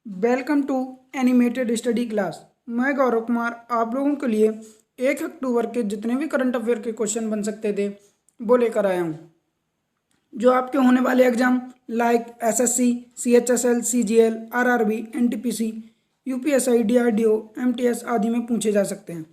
Welcome to animated study class. मैं गौरव कुमार आप लोगों के लिए 1 अक्टूबर के जितने भी करंट अफेयर के क्वेश्चन बन सकते थे वो लेकर आया हूँ। जो आपके होने वाले exam like SSC, CHSL, CGL, RRB, NTPC, UPSI, DRDO, MTS आदि में पूछे जा सकते हैं।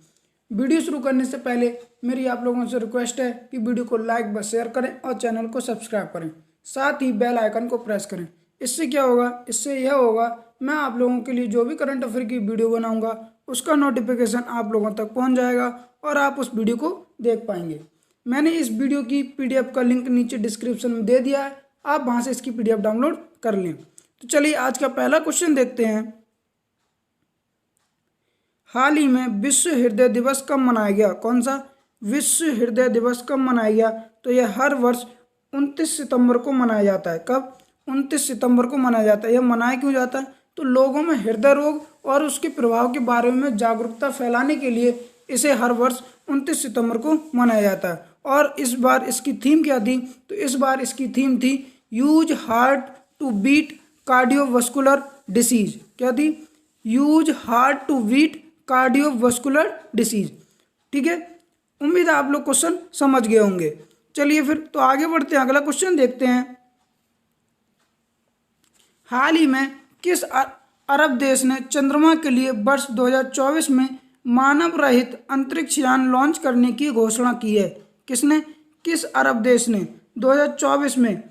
वीडियो शुरू करने से पहले मेरी आप लोगों से रिक्वेस्ट है कि वीडियो को लाइक व शेयर करें और चैनल को सब्सक्राइब करें, साथ ही बेल आइकन को प्रेस करें। इससे क्या होगा, इससे यह होगा मैं आप लोगों के लिए जो भी करंट अफेयर की वीडियो बनाऊंगा उसका नोटिफिकेशन आप लोगों तक पहुंच जाएगा और आप उस वीडियो को देख पाएंगे। मैंने इस वीडियो की पीडीएफ का लिंक नीचे डिस्क्रिप्शन में दे दिया है, आप वहां से इसकी पीडीएफ डाउनलोड कर लें। तो चलिए आज का पहला क्वेश्चन देखते हैं। हाल ही में विश्व हृदय दिवस कब मनाया गया? कौन सा विश्व हृदय दिवस कब मनाया गया? तो यह हर वर्ष 29 सितंबर को मनाया जाता है। कब? 29 सितंबर को मनाया जाता है। यह मनाया क्यों जाता है? तो लोगों में हृदय रोग और उसके प्रभाव के बारे में जागरूकता फैलाने के लिए इसे हर वर्ष 29 सितंबर को मनाया जाता है। और इस बार इसकी थीम क्या थी? तो इस बार इसकी थीम थी use heart to beat cardiovascular disease. क्या थी? Use heart to beat cardiovascular disease. ठीक है, उम्मीद है आप लोग क्वेश्चन समझ गए होंगे। चलिए फिर तो आगे बढ़ते हैं, अगला क्वेश्चन देखते हैं। हाल ही में किस अरब देश ने चंद्रमा के लिए वर्ष 2024 में मानव रहित अंतरिक्ष यान लॉन्च करने की घोषणा की है? किसने? किस अरब देश ने 2024 में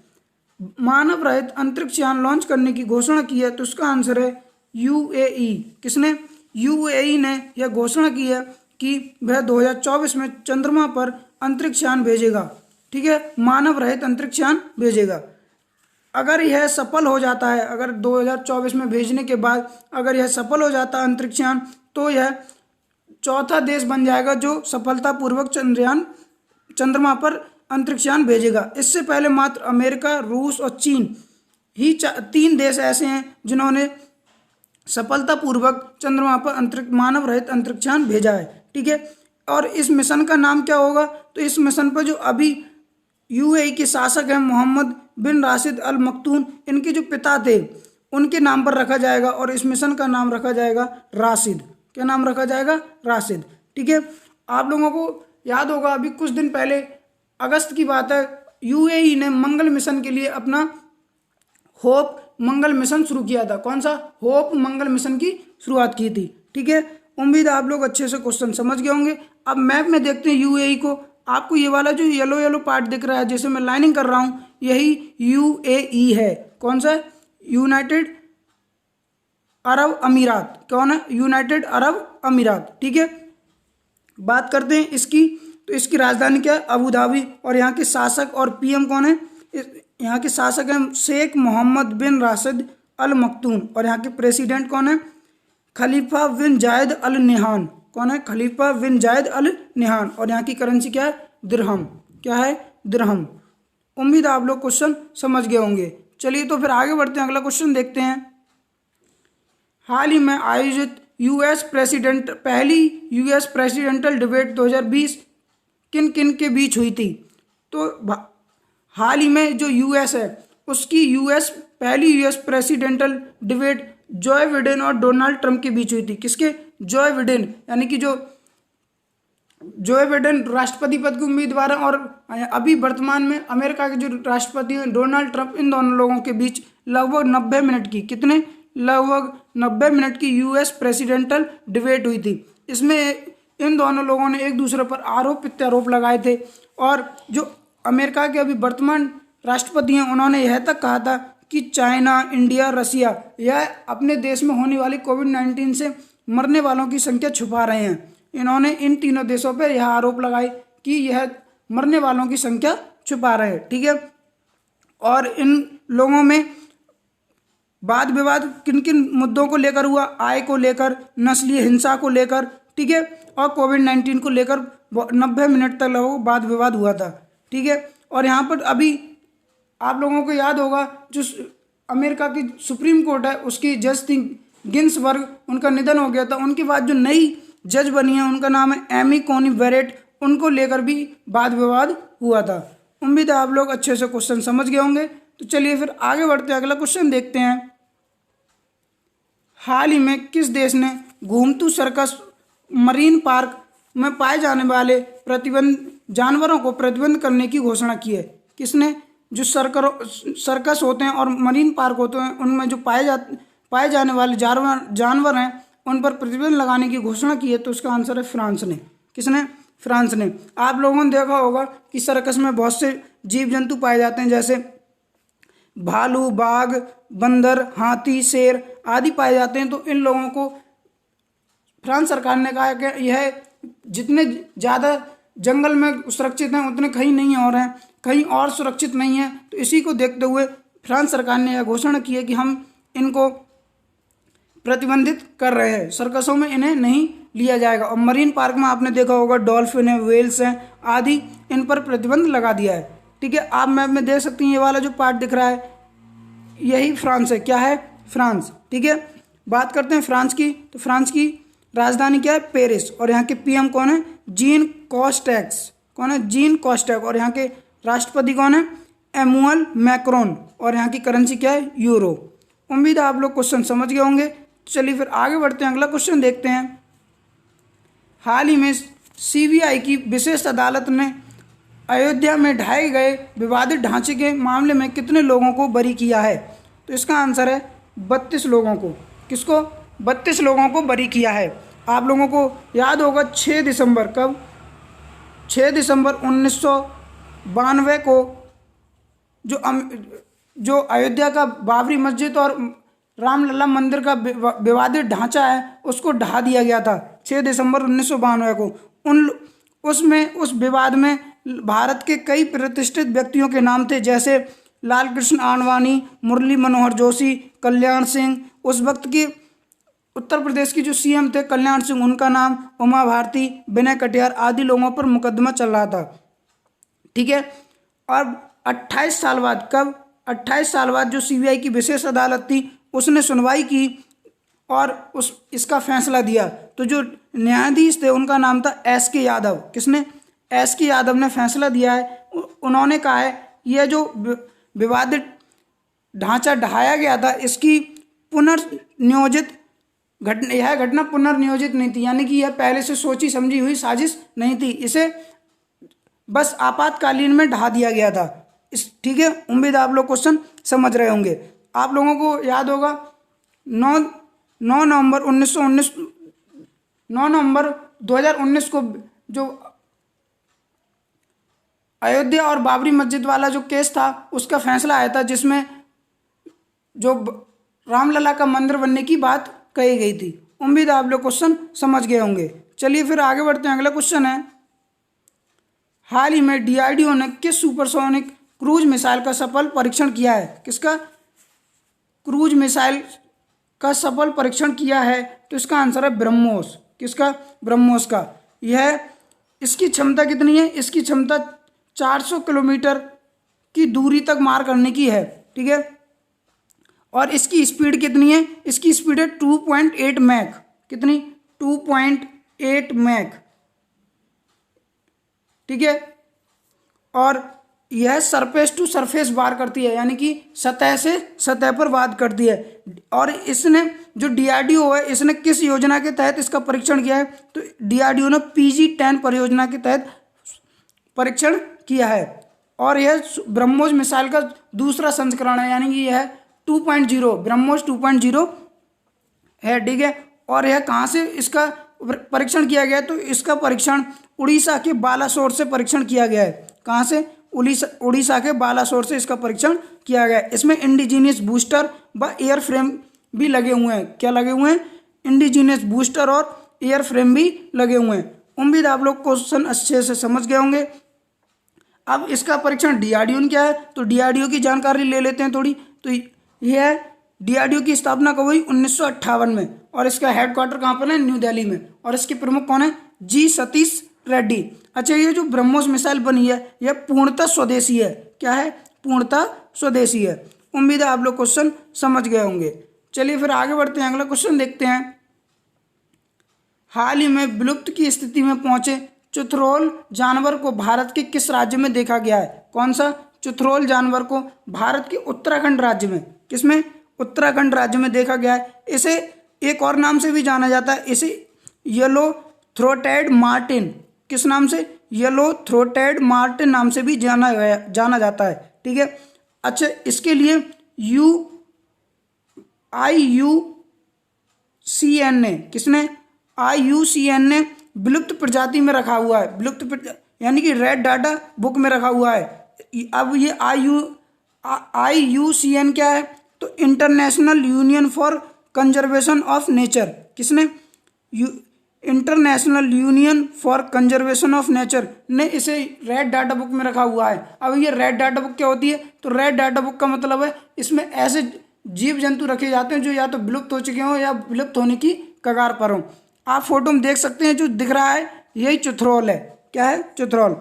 मानव रहित अंतरिक्ष यान लॉन्च करने की घोषणा की है? तो उसका आंसर है यूएई। किसने? यूएई ने यह घोषणा की है कि वह 2024 में चंद्रमा पर अंतरिक्ष यान भेजेगा। ठीक है, मानव रहित अंतरिक्ष यान भेजेगा। अगर यह सफल हो जाता है, अगर 2024 में भेजने के बाद अगर यह सफल हो जाता है अंतरिक्ष यान, तो यह चौथा देश बन जाएगा जो सफलतापूर्वक चंद्रमा पर अंतरिक्ष यान भेजेगा। इससे पहले मात्र अमेरिका, रूस और चीन ही 3 देश ऐसे हैं जिन्होंने सफलतापूर्वक चंद्रमा पर मानव रहित अंतरिक्ष यान भेजा है। ठीक है, और इस मिशन का नाम क्या होगा? तो इस मिशन पर जो अभी यूएई के शासक हैं मोहम्मद बिन राशिद अल मक्तूम, इनके जो पिता थे उनके नाम पर रखा जाएगा और इस मिशन का नाम रखा जाएगा राशिद। क्या नाम रखा जाएगा? राशिद। ठीक है, आप लोगों को याद होगा अभी कुछ दिन पहले अगस्त की बात है, यूएई ने मंगल मिशन के लिए अपना होप मंगल मिशन शुरू किया था। कौन सा? होप मंगल मिशन की शुरुआत की थी। ठीक है, उम्मीद है आप लोग अच्छे से क्वेश्चन समझ गए होंगे। अब मैप में देखते हैं यूएई को। आपको ये वाला जो येलो येलो पार्ट दिख रहा है जैसे मैं लाइनिंग कर रहा हूँ, यही यूएई है। कौन सा? यूनाइटेड अरब अमीरात। कौन है? यूनाइटेड अरब अमीरात। ठीक है, बात करते हैं इसकी। तो इसकी राजधानी क्या है? Abu Dhabi. और यहाँ के शासक और पीएम कौन है? यहाँ के शासक हैं शेख मोहम्मद बिन राशिद अल मक्तूम। और यहाँ के प्रेसिडेंट कौन है? खलीफा बिन जायद अल नहान। कौन है? खलीफा बिन जायद अल नहान। और यहाँ की करेंसी क्या है? दिरहम। क्या है? दिरहम। उम्मीद है आप लोग क्वेश्चन समझ गए होंगे। चलिए तो फिर आगे बढ़ते हैं, अगला क्वेश्चन देखते हैं। हाल ही में आयोजित पहली यूएस प्रेसिडेंटल डिबेट 2020 किन किन के बीच हुई थी? तो हाल ही में जो यूएस है उसकी पहली US presidential debate Joy Biden और डोनाल्ड ट्रंप के बीच हुई थी। किसके? जॉय बिडेन, यानी कि जो जॉय बिडेन राष्ट्रपति पद के उम्मीदवार हैं और अभी वर्तमान में अमेरिका के जो राष्ट्रपति हैं डोनाल्ड ट्रंप, इन दोनों लोगों के बीच लगभग 90 मिनट की लगभग 90 मिनट की यूएस प्रेसिडेंटल डिबेट हुई थी। इसमें इन दोनों लोगों ने एक दूसरे पर आरोप प्रत्यारोप लगाए थे और जो अमेरिका के अभी वर्तमान राष्ट्रपति हैं उन्होंने यह तक कहा था कि चाइना, इंडिया, रसिया यह अपने देश में होने वाली कोविड-19 से मरने वालों की संख्या छुपा रहे हैं। इन्होंने इन तीनों देशों पर यह आरोप लगाए कि यह मरने वालों की संख्या छुपा रहे हैं। ठीक है, और इन लोगों में वाद विवाद किन किन मुद्दों को लेकर हुआ? आय को लेकर, नस्लीय हिंसा को लेकर, ठीक है, और कोविड-19 को लेकर 90 मिनट तक लगभग वाद विवाद हुआ था। ठीक है, और यहाँ पर अभी आप लोगों को याद होगा जो अमेरिका की सुप्रीम कोर्ट है उसकी जज थी गिन्सबर्ग, उनका निधन हो गया था। उनके बाद जो नई जज बनी है उनका नाम है एमी कोनी बेरेट, उनको लेकर भी वाद विवाद हुआ था। उम्मीद है आप लोग अच्छे से क्वेश्चन समझ गए होंगे। तो चलिए फिर आगे बढ़ते हैं, अगला क्वेश्चन देखते हैं। हाल ही में किस देश ने घूमतू सर्कस मरीन पार्क में पाए जाने वाले प्रतिबंध जानवरों को प्रतिबंध करने की घोषणा की है? किसने? जो सर्कस होते हैं और मरीन पार्क होते हैं उनमें जो पाए जाने वाले जानवर हैं उन पर प्रतिबंध लगाने की घोषणा की है, तो उसका आंसर है फ्रांस ने। किसने? फ्रांस ने। आप लोगों ने देखा होगा कि सर्कस में बहुत से जीव जंतु पाए जाते हैं, जैसे भालू, बाघ, बंदर, हाथी, शेर आदि पाए जाते हैं। तो इन लोगों को फ्रांस सरकार ने कहा है कि यह जितने ज़्यादा जंगल में सुरक्षित हैं उतने कहीं नहीं और हैं, कहीं और सुरक्षित नहीं है। तो इसी को देखते हुए फ्रांस सरकार ने यह घोषणा की है कि हम इनको प्रतिबंधित कर रहे हैं, सर्कसों में इन्हें नहीं लिया जाएगा। और मरीन पार्क में आपने देखा होगा डॉल्फिन है, वेल्स हैं आदि, इन पर प्रतिबंध लगा दिया है। ठीक है, आप मैप में देख सकती हैं ये वाला जो पार्ट दिख रहा है यही फ्रांस है। क्या है? फ्रांस। ठीक है, बात करते हैं फ्रांस की। तो फ्रांस की राजधानी क्या है? पेरिस। और यहाँ के पीएम कौन है? जीन कॉस्टेक्स। कौन है? जीन कॉस्टेक्स। और यहाँ के राष्ट्रपति कौन है? एमुअल मैक्रोन। और यहाँ की करेंसी क्या है? यूरो। उम्मीद है आप लोग क्वेश्चन समझ गए होंगे। चलिए फिर आगे बढ़ते हैं, अगला क्वेश्चन देखते हैं। हाल ही में सीबीआई की विशेष अदालत ने अयोध्या में ढाए गए विवादित ढांचे के मामले में कितने लोगों को बरी किया है? तो इसका आंसर है 32 लोगों को। किसको? 32 लोगों को बरी किया है। आप लोगों को याद होगा 6 दिसंबर, कब? 6 दिसंबर 1992 को जो अयोध्या का बाबरी मस्जिद और रामलला मंदिर का विवादित ढांचा है उसको ढा दिया गया था 6 दिसंबर 1992 को। उस विवाद में भारत के कई प्रतिष्ठित व्यक्तियों के नाम थे, जैसे लाल कृष्ण आडवाणी, मुरली मनोहर जोशी, कल्याण सिंह, उस वक्त की उत्तर प्रदेश की जो सीएम थे कल्याण सिंह, उनका नाम, उमा भारती, विनय कटियार आदि लोगों पर मुकदमा चल रहा था। ठीक है, और 28 साल बाद, कब? 28 साल बाद जो सीबीआई की विशेष अदालत थी उसने सुनवाई की और इसका फैसला दिया। तो जो न्यायाधीश थे उनका नाम था एस के यादव। किसने? एस के यादव ने फैसला दिया है। उन्होंने कहा है यह जो विवादित ढांचा ढहाया गया था इसकी पुनर्नियोजित यह घटना पुनर्नियोजित नहीं थी, यानी कि यह पहले से सोची समझी हुई साजिश नहीं थी, इसे बस आपातकालीन में ढहा दिया गया था। ठीक है, उम्मीद आप लोग क्वेश्चन समझ रहे होंगे। आप लोगों को याद होगा 9 नवंबर 2019 को जो अयोध्या और बाबरी मस्जिद वाला जो केस था उसका फैसला आया था, जिसमें जो रामलला का मंदिर बनने की बात कही गई थी। उम्मीद है आप लोग क्वेश्चन समझ गए होंगे। चलिए फिर आगे बढ़ते हैं, अगला क्वेश्चन है। हाल ही में डीआरडीओ ने किस सुपरसोनिक क्रूज मिसाइल का सफल परीक्षण किया है? किसका क्रूज मिसाइल का सफल परीक्षण किया है? तो इसका आंसर है ब्रह्मोस। किसका? ब्रह्मोस का। यह इसकी क्षमता कितनी है? इसकी क्षमता 400 किलोमीटर की दूरी तक मार करने की है। ठीक है, और इसकी स्पीड कितनी है? इसकी स्पीड है 2.8 मैक। कितनी? 2.8 मैक। ठीक है, और यह सरफेस टू सरफेस वार करती है, यानी कि सतह से सतह पर वार करती है। और इसने जो डीआरडीओ है इसने किस योजना के तहत इसका परीक्षण किया है? तो डीआरडीओ ने PG-10 परियोजना के तहत परीक्षण किया है। और यह ब्रह्मोस मिसाइल का दूसरा संस्करण है, यानी कि यह 2.0 ब्रह्मोस 2.0 है। ठीक है, और यह कहाँ से इसका परीक्षण किया गया है? तो इसका परीक्षण उड़ीसा के बालासोर से परीक्षण किया गया है। कहाँ से? उड़ीसा के बालासोर से इसका परीक्षण किया गया है। इसमें इंडिजीनियस बूस्टर व एयर फ्रेम भी लगे हुए हैं। क्या लगे हुए हैं? इंडिजीनियस बूस्टर और एयर फ्रेम भी लगे हुए हैं। उम्मीद आप लोग क्वेश्चन अच्छे से समझ गए होंगे। अब इसका परीक्षण डीआरडीओ ने किया है, तो डीआरडीओ की जानकारी ले लेते हैं थोड़ी। तो यह डीआरडीओ की स्थापना कब हुई? 1958 में। और इसका हेडक्वार्टर कहाँ पर है? न्यू दिल्ली में। और इसके प्रमुख कौन है? जी सतीश रेड्डी। अच्छा, ये जो ब्रह्मोस मिसाइल बनी है यह पूर्णतः स्वदेशी है। क्या है? पूर्णतः स्वदेशी है। उम्मीद है आप लोग क्वेश्चन समझ गए होंगे। चलिए फिर आगे बढ़ते हैं, अगला क्वेश्चन देखते हैं। हाल ही में विलुप्त की स्थिति में पहुंचे चुथरोल जानवर को भारत के किस राज्य में देखा गया है? कौन सा? चुथरोल जानवर को भारत के उत्तराखंड राज्य में, किसमें? उत्तराखंड राज्य में देखा गया है। इसे एक और नाम से भी जाना जाता है इसे, येलो थ्रोटेड मार्टिन। किस नाम से? येलो थ्रोटेड मार्टिन नाम से भी जाना जाता है। ठीक है। अच्छा, इसके लिए IUCN ने, किसने? IUCN ने विलुप्त प्रजाति में रखा हुआ है, यानी कि रेड डाटा बुक में रखा हुआ है। अब ये IUCN क्या है? तो international union for conservation of nature. किसने? International union for conservation of nature ने इसे रेड डाटा बुक में रखा हुआ है। अब ये रेड डाटा बुक क्या होती है? तो रेड डाटा बुक का मतलब है इसमें ऐसे जीव जंतु रखे जाते हैं जो या तो विलुप्त हो चुके हों या विलुप्त होने की कगार पर हों। आप फोटो में देख सकते हैं, जो दिख रहा है यही चुथरोल है। क्या है? चुथरोल।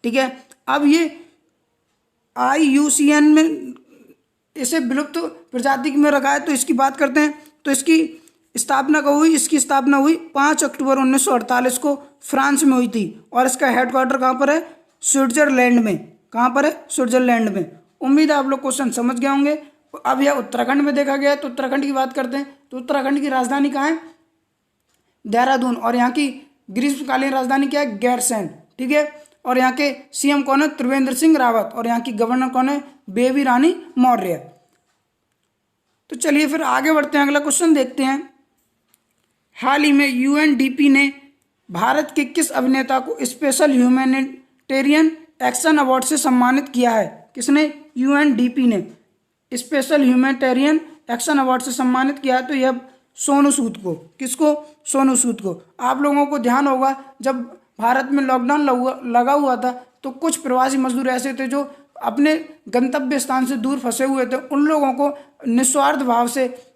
ठीक है। अब ये IUCN में इसे विलुप्त प्रजाति में रखा है, तो इसकी बात करते हैं। तो इसकी स्थापना कब हुई? इसकी स्थापना हुई 5 अक्टूबर 1948 को फ्रांस में हुई थी। और इसका हेडक्वार्टर कहाँ पर है? स्विट्जरलैंड में। कहाँ पर है? स्विट्जरलैंड में। उम्मीद है आप लोग क्वेश्चन समझ गए होंगे। अब यह उत्तराखंड में देखा गया है, तो उत्तराखंड की बात करते हैं। तो उत्तराखंड की राजधानी कहाँ है? देहरादून। और यहाँ की ग्रीष्मकालीन राजधानी क्या है? गैरसैंण। ठीक है। और यहाँ के CM कौन है? त्रिवेंद्र सिंह रावत। और यहाँ की गवर्नर कौन है? बेबी रानी मौर्य। तो चलिए फिर आगे बढ़ते हैं, अगला क्वेश्चन देखते हैं। हाल ही में UNDP ने भारत के किस अभिनेता को स्पेशल ह्यूमैनिटेरियन एक्शन अवार्ड से सम्मानित किया है? किसने? UNDP ने स्पेशल ह्यूमैनिटेरियन एक्शन अवार्ड से सम्मानित किया है। तो यह सोनू सूद को। किसको? सोनू सूद को। आप लोगों को ध्यान होगा, जब भारत में लॉकडाउन लगा हुआ था तो कुछ प्रवासी मजदूर ऐसे थे जो अपने गंतव्य स्थान से दूर फंसे हुए थे। उन लोगों को निस्वार्थ भाव से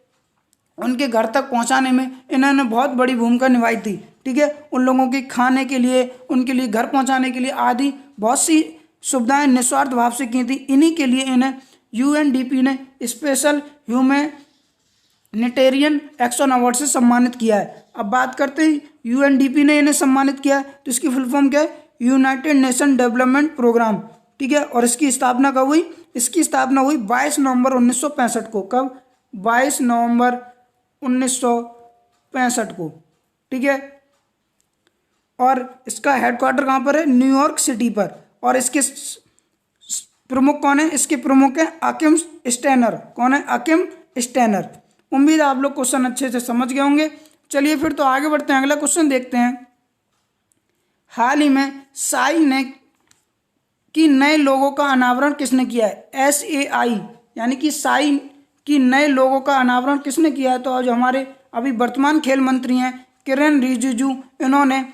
उनके घर तक पहुंचाने में इन्होंने बहुत बड़ी भूमिका निभाई थी। ठीक है। उन लोगों के खाने के लिए, उनके लिए घर पहुंचाने के लिए आदि बहुत सी सुविधाएं निस्वार्थ भाव से की थी। इन्हीं के लिए इन्हें UNDP ने स्पेशल ह्यूमैनिटेरियन एक्शन अवार्ड से सम्मानित किया है। अब बात करते हैं UNDP ने इन्हें सम्मानित किया है, तो इसकी फुल फॉर्म क्या है? United nation development programme. ठीक है। और इसकी स्थापना कब हुई? इसकी स्थापना हुई 22 नवंबर 1965 को। कब? 22 नवंबर 1965 को। ठीक है। और इसका हेडक्वार्टर कहाँ पर है? न्यूयॉर्क सिटी पर। और इसके प्रमुख कौन है? इसके प्रमुख है अकिम स्टेनर। कौन है? अकिम स्टेनर। उम्मीद है आप लोग क्वेश्चन अच्छे से समझ गए होंगे। चलिए फिर तो आगे बढ़ते हैं, अगला क्वेश्चन देखते हैं। हाल ही में साई ने कि नए लोगों का अनावरण किसने किया है? SAI यानी कि साई की नए लोगों का अनावरण किसने किया है? तो आज हमारे अभी वर्तमान खेल मंत्री हैं किरेन रिजिजू, इन्होंने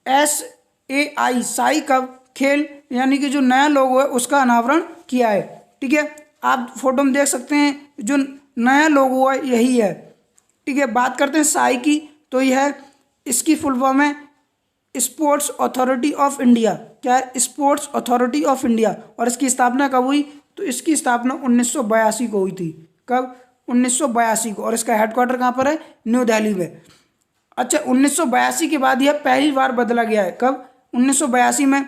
SAI साई का खेल यानी कि जो नया लोगो है उसका अनावरण किया है। ठीक है। आप फोटो में देख सकते हैं जो नया लोगो है यही है। ठीक है। बात करते हैं साई की, तो यह इसकी फुल फॉर्म है स्पोर्ट्स अथॉरिटी ऑफ इंडिया। क्या है? Sports authority of India. और इसकी स्थापना कब हुई? तो इसकी स्थापना 1982 को हुई थी। कब? 1982 को। और इसका हेडक्वार्टर कहाँ पर है? न्यू दिल्ली में। अच्छा, 1982 के बाद यह पहली बार बदला गया है। कब? 1982 में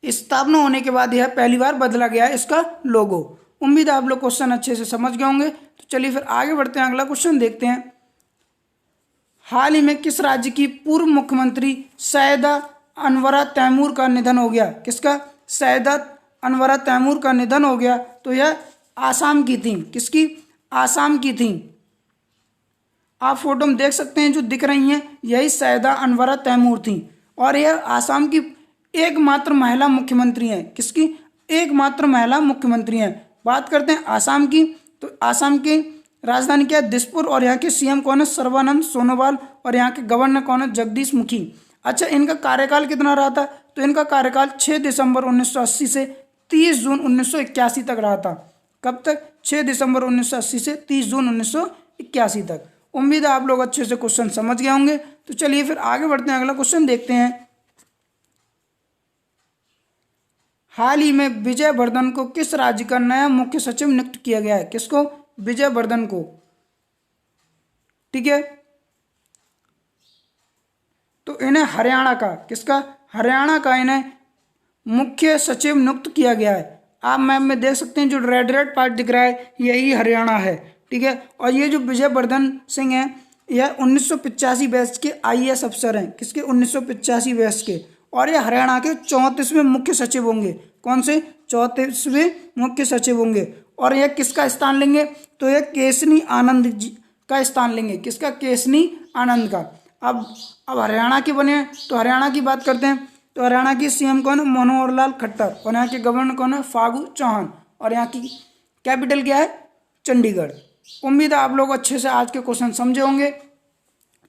स्थापना होने के बाद यह पहली बार बदला गया है इसका लोगो। उम्मीद है आप लोग क्वेश्चन अच्छे से समझ गए होंगे। तो चलिए फिर आगे बढ़ते हैं, अगला क्वेश्चन देखते हैं। हाल ही में किस राज्य की पूर्व मुख्यमंत्री सैयदा अनवरा तैमूर का निधन हो गया? किसका? सैयदा अनवरा तैमूर का निधन हो गया। तो यह आसाम की थी। किसकी? आसाम की थी। आप फोटो में देख सकते हैं जो दिख रही हैं यही सैयदा अनवरा तैमूर थी। और यह आसाम की एकमात्र महिला मुख्यमंत्री हैं। किसकी? एकमात्र महिला मुख्यमंत्री हैं। बात करते हैं आसाम की, तो आसाम की राजधानी क्या है? दिसपुर। और यहाँ के CM कौन है? सर्बानंद सोनोवाल। और यहाँ के गवर्नर कौन है? जगदीश मुखी। अच्छा, इनका कार्यकाल कितना रहा था? तो इनका कार्यकाल 6 दिसंबर 1980 से 30 जून 1981 तक रहा था। कब तक? 6 दिसंबर 1980 से 30 जून 1981 तक। उम्मीद है आप लोग अच्छे से क्वेश्चन समझ गए होंगे। तो चलिए फिर आगे बढ़ते हैं, अगला क्वेश्चन देखते हैं। हाल ही में विजय वर्धन को किस राज्य का नया मुख्य सचिव नियुक्त किया गया है? किसको? विजय वर्धन को। ठीक है। तो इन्हें हरियाणा का, किसका? हरियाणा का इन्हें मुख्य सचिव नियुक्त किया गया है। आप मैप में देख सकते हैं जो रेड रेड पार्ट दिख रहा है यही हरियाणा है। ठीक है। और ये जो विजयवर्धन सिंह है यह 1985 बैच के IAS अफसर हैं। किसके? 1985 बैच के। और ये हरियाणा के 34वें मुख्य सचिव होंगे। कौन से? 34वें मुख्य सचिव होंगे। और यह किसका स्थान लेंगे? तो यह केसनी आनंद जी का स्थान लेंगे। किसका? केसनी आनंद का। अब हरियाणा के बने तो हरियाणा की बात करते हैं। तो हरियाणा की CM कौन है? मनोहर लाल खट्टर। और यहाँ के गवर्नर कौन है? फागू चौहान। और यहाँ की कैपिटल क्या है? चंडीगढ़। उम्मीद है आप लोग अच्छे से आज के क्वेश्चन समझे होंगे।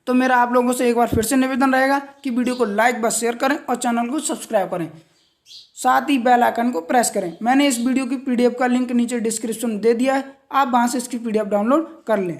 तो मेरा आप लोगों से एक बार फिर से निवेदन रहेगा कि वीडियो को लाइक व शेयर करें और चैनल को सब्सक्राइब करें, साथ ही बेल आइकन को प्रेस करें। मैंने इस वीडियो की PDF का लिंक नीचे डिस्क्रिप्शन में दे दिया है, आप वहां से इसकी PDF डाउनलोड कर लें।